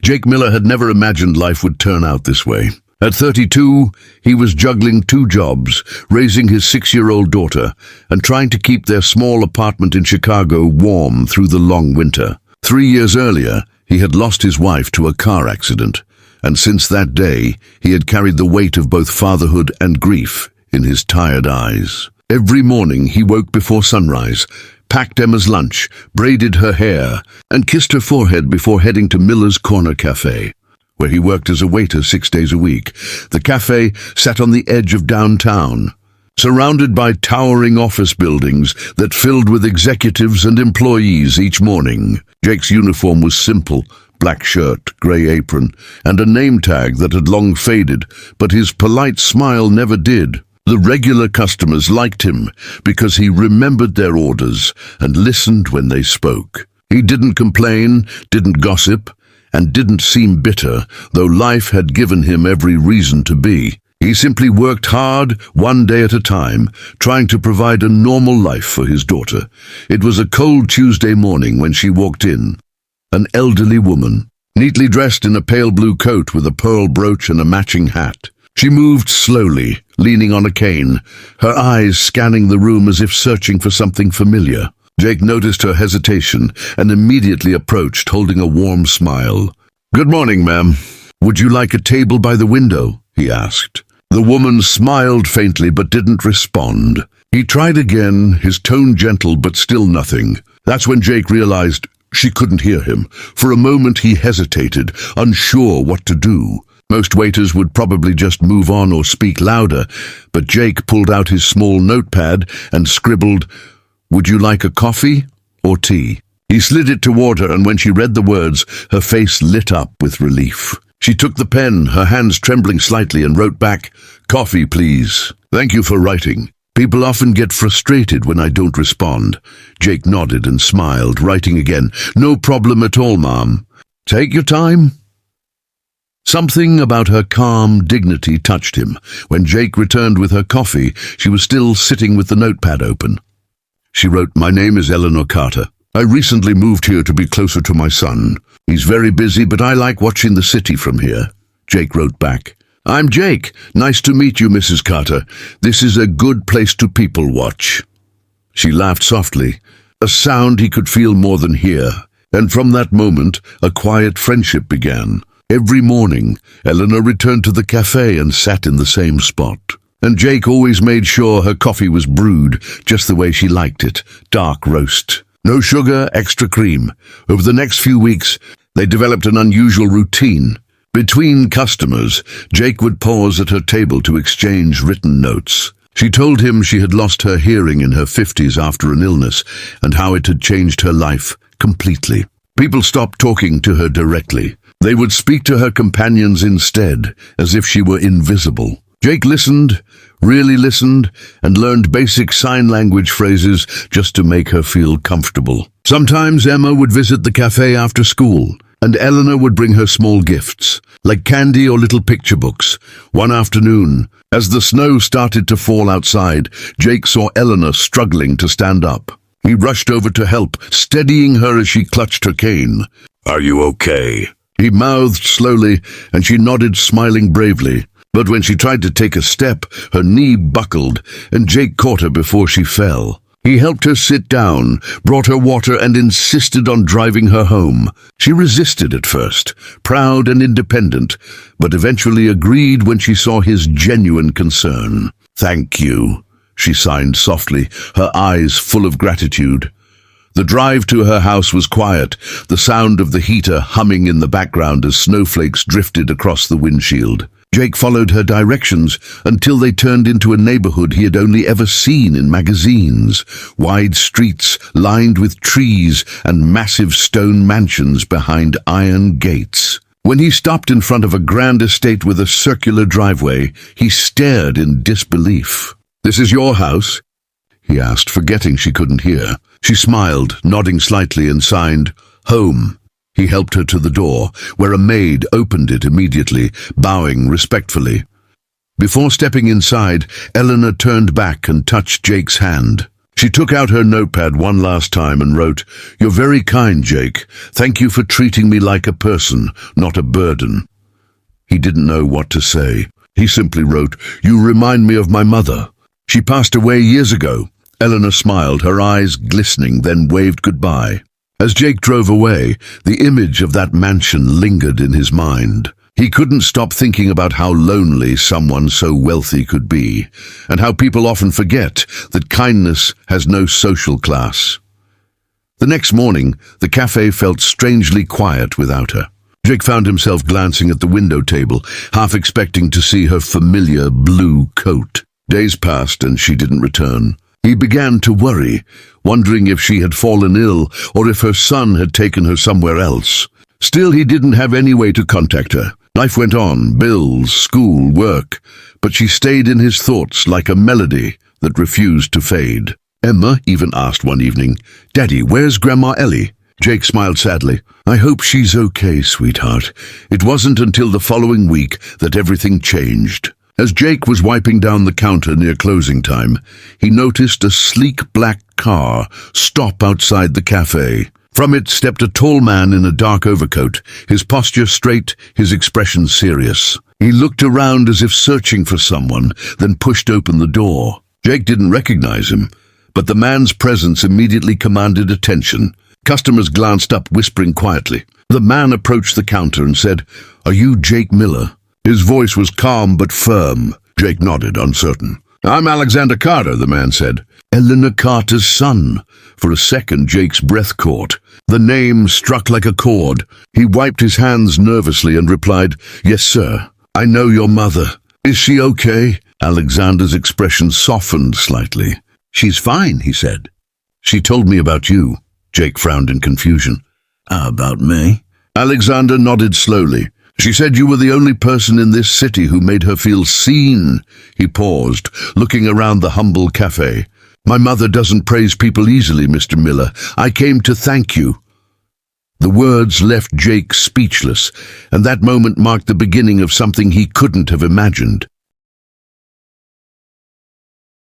Jake Miller had never imagined life would turn out this way. At 32, he was juggling 2 jobs, raising his 6-year-old daughter, and trying to keep their small apartment in Chicago warm through the long winter. 3 years earlier, he had lost his wife to a car accident, and since that day, he had carried the weight of both fatherhood and grief in his tired eyes. Every morning, he woke before sunrise, packed Emma's lunch, braided her hair, and kissed her forehead before heading to Miller's Corner Cafe, where he worked as a waiter 6 days a week. The cafe sat on the edge of downtown, surrounded by towering office buildings that filled with executives and employees each morning. Jake's uniform was simple: black shirt, grey apron, and a name tag that had long faded, but his polite smile never did. The regular customers liked him because he remembered their orders and listened when they spoke. He didn't complain, didn't gossip, and didn't seem bitter, though life had given him every reason to be. He simply worked hard, one day at a time, trying to provide a normal life for his daughter. It was a cold Tuesday morning when she walked in. An elderly woman, neatly dressed in a pale blue coat with a pearl brooch and a matching hat. She moved slowly, leaning on a cane, her eyes scanning the room as if searching for something familiar. Jake noticed her hesitation and immediately approached, holding a warm smile. "Good morning, ma'am. Would you like a table by the window?" he asked. The woman smiled faintly but didn't respond. He tried again, his tone gentle but still nothing. That's when Jake realized she couldn't hear him. For a moment he hesitated, unsure what to do. Most waiters would probably just move on or speak louder, but Jake pulled out his small notepad and scribbled, "Would you like a coffee or tea?" He slid it toward her, and when she read the words, her face lit up with relief. She took the pen, her hands trembling slightly, and wrote back, "Coffee, please. Thank you for writing. People often get frustrated when I don't respond." Jake nodded and smiled, writing again, "No problem at all, ma'am. Take your time." Something about her calm dignity touched him. When Jake returned with her coffee, she was still sitting with the notepad open. She wrote, "My name is Eleanor Carter. I recently moved here to be closer to my son. He's very busy, but I like watching the city from here." Jake wrote back, "I'm Jake. Nice to meet you, Mrs. Carter. This is a good place to people watch." She laughed softly, a sound he could feel more than hear, and from that moment, a quiet friendship began. Every morning, Eleanor returned to the cafe and sat in the same spot. And Jake always made sure her coffee was brewed just the way she liked it, dark roast. No sugar, extra cream. Over the next few weeks, they developed an unusual routine. Between customers, Jake would pause at her table to exchange written notes. She told him she had lost her hearing in her 50s after an illness, and how it had changed her life completely. People stopped talking to her directly. They would speak to her companions instead, as if she were invisible. Jake listened, really listened, and learned basic sign language phrases just to make her feel comfortable. Sometimes Emma would visit the cafe after school, and Eleanor would bring her small gifts, like candy or little picture books. One afternoon, as the snow started to fall outside, Jake saw Eleanor struggling to stand up. He rushed over to help, steadying her as she clutched her cane. "Are you okay?" He mouthed slowly, and she nodded, smiling bravely. But when she tried to take a step, her knee buckled, and Jake caught her before she fell. He helped her sit down, brought her water, and insisted on driving her home. She resisted at first, proud and independent, but eventually agreed when she saw his genuine concern. "Thank you," she signed softly, her eyes full of gratitude. The drive to her house was quiet, the sound of the heater humming in the background as snowflakes drifted across the windshield. Jake followed her directions until they turned into a neighborhood he had only ever seen in magazines. Wide streets lined with trees and massive stone mansions behind iron gates. When he stopped in front of a grand estate with a circular driveway, he stared in disbelief. "This is your house?" he asked, forgetting she couldn't hear. She smiled, nodding slightly, and signed, "Home." He helped her to the door, where a maid opened it immediately, bowing respectfully. Before stepping inside, Eleanor turned back and touched Jake's hand. She took out her notepad one last time and wrote, "You're very kind, Jake. Thank you for treating me like a person, not a burden." He didn't know what to say. He simply wrote, "You remind me of my mother. She passed away years ago." Eleanor smiled, her eyes glistening, then waved goodbye. As Jake drove away, the image of that mansion lingered in his mind. He couldn't stop thinking about how lonely someone so wealthy could be, and how people often forget that kindness has no social class. The next morning, the cafe felt strangely quiet without her. Jake found himself glancing at the window table, half expecting to see her familiar blue coat. Days passed and she didn't return. He began to worry, wondering if she had fallen ill or if her son had taken her somewhere else. Still, he didn't have any way to contact her. Life went on, bills, school, work, but she stayed in his thoughts like a melody that refused to fade. Emma even asked one evening, "Daddy, where's Grandma Ellie?" Jake smiled sadly. "I hope she's okay, sweetheart." It wasn't until the following week that everything changed. As Jake was wiping down the counter near closing time, he noticed a sleek black car stop outside the cafe. From it stepped a tall man in a dark overcoat, his posture straight, his expression serious. He looked around as if searching for someone, then pushed open the door. Jake didn't recognize him, but the man's presence immediately commanded attention. Customers glanced up, whispering quietly. The man approached the counter and said, "Are you Jake Miller?" His voice was calm but firm. Jake nodded, uncertain. "I'm Alexander Carter," the man said. Eleanor Carter's son. For a second, Jake's breath caught. The name struck like a chord. He wiped his hands nervously and replied, "Yes, sir. I know your mother. Is she okay?" Alexander's expression softened slightly. "She's fine," he said. "She told me about you." Jake frowned in confusion. "About me?" Alexander nodded slowly. "She said you were the only person in this city who made her feel seen." He paused, looking around the humble cafe. "My mother doesn't praise people easily, Mr. Miller. I came to thank you." The words left Jake speechless, and that moment marked the beginning of something he couldn't have imagined.